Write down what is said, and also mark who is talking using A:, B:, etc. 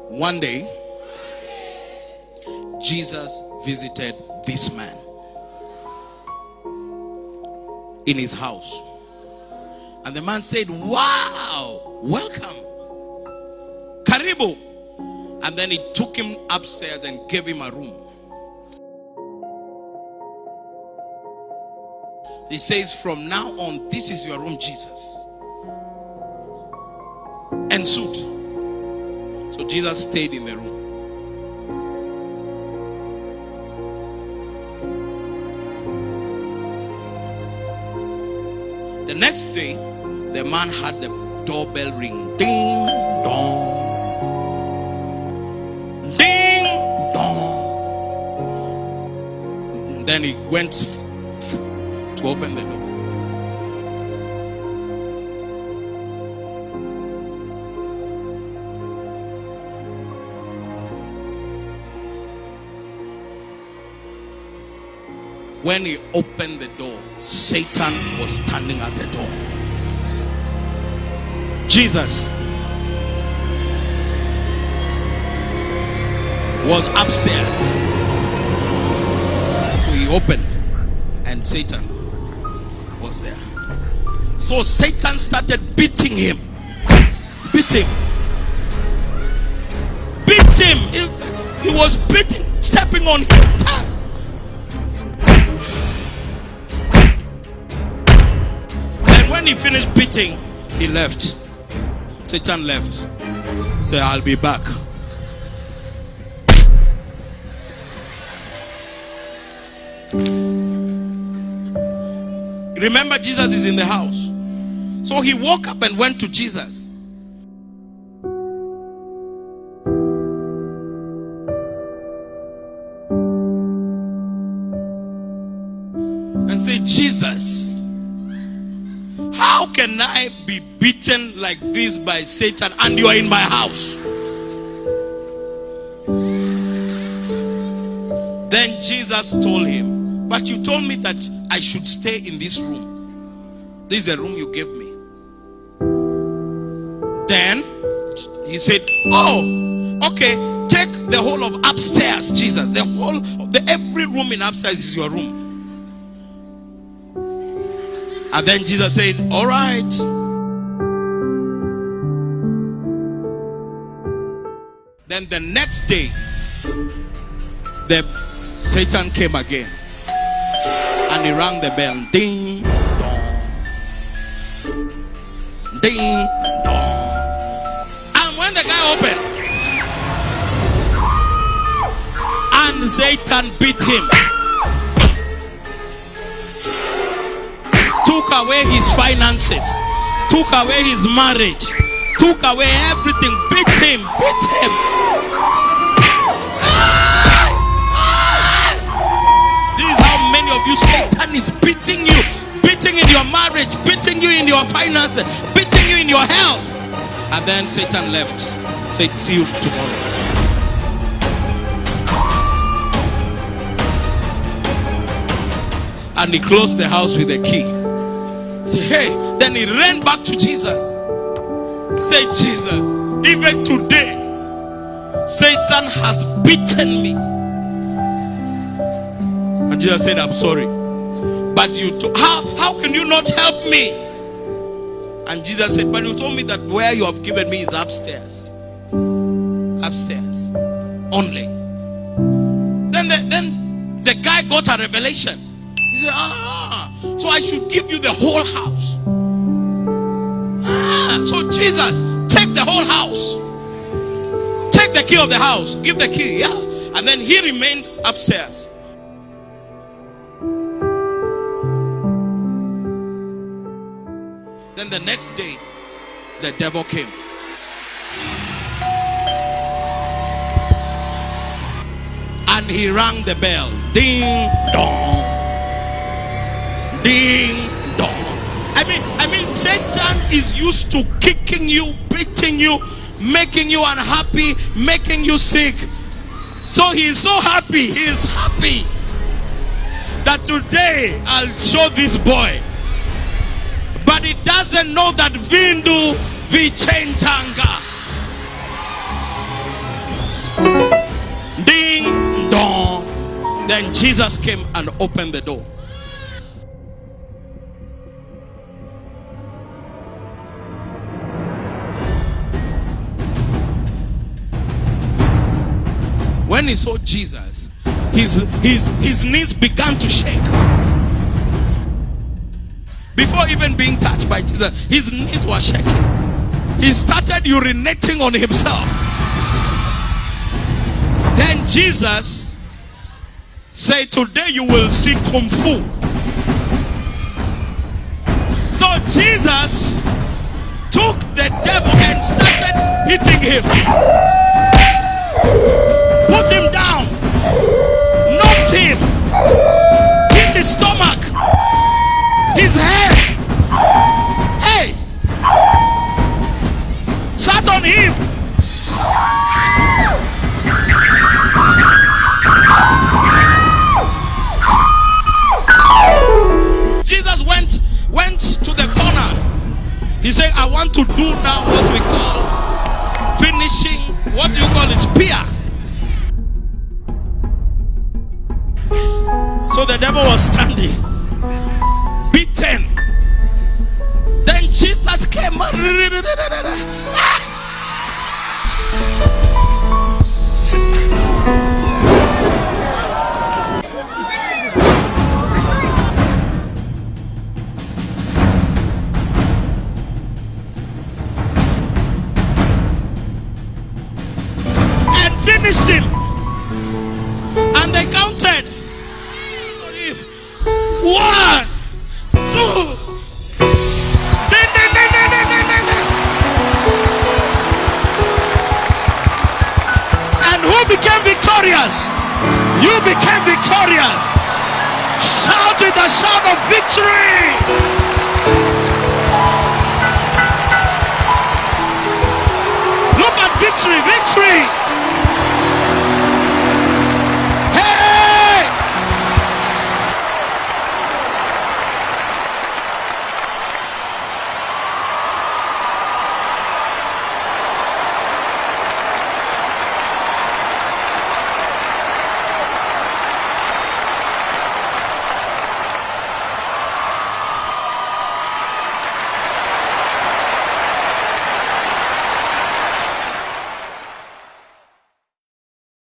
A: One day, Jesus visited this man in his house. And the man said, "Wow, welcome. Karibu." And then he took him upstairs and gave him a room. He says, "From now on, this is your room, Jesus." And suit. So Jesus stayed in the room. The next day, the man had the doorbell ring. Ding dong. Ding dong. Then he went to open the door. When he opened the door, Satan was standing at the door. Jesus was upstairs. So he opened and Satan was there. So Satan started beating him. Beat him. Beat him. He was beating, stepping on him. When he finished beating, he left. Satan left. Said, "I'll be back." Remember, Jesus is in the house. So he woke up and went to Jesus. And said, "Jesus, how can I be beaten like this by Satan and you are in my house?" Then Jesus told him, "But you told me that I should stay in this room. This is the room you gave me." Then he said, "Oh, okay, take the whole of upstairs, Jesus. The whole of every room in upstairs is your room." And then Jesus said, "All right." Then the next day, the Satan came again. And he rang the bell. Ding dong. Ding dong. And when the guy opened, and Satan beat him. Took away his finances, took away his marriage, took away everything, beat him, beat him. This is how many of you, Satan is beating you, beating in your marriage, beating you in your finances, beating you in your health. And then Satan left, said, "See you tomorrow." And he closed the house with a key. Say, "Hey," then he ran back to Jesus. Say, "Jesus, even today, Satan has beaten me." And Jesus said, "I'm sorry, but how can you not help me?" And Jesus said, "But you told me that where you have given me is upstairs. Upstairs only." Then the guy got a revelation. He said, "So I should give you the whole house." So Jesus, take the whole house. Take the key of the house. Give the key, yeah. And then he remained upstairs. Then the next day, the devil came. And he rang the bell. Ding dong. Ding dong. I mean, Satan is used to kicking you, beating you, making you unhappy, making you sick. So he is so happy. He is happy that today I'll show this boy. But he doesn't know that vindu vichenjanga. Then Jesus came and opened the door. When he saw Jesus, his knees began to shake. Before even being touched by Jesus, his knees were shaking. He started urinating on himself. Then Jesus said, today you will see Kung Fu. So Jesus took the devil and started hitting him. Put him down. Knocked him. Hit his stomach. His head. Hey. Sat on him. Jesus went to the corner. He said, I want to do now what we call finishing. What do you call it? Spear. So the devil was standing, beaten. Then Jesus came. And finished him. And they counted. 1, 2. And who became victorious? You became victorious. Shout with a shout of victory. Look at victory, victory.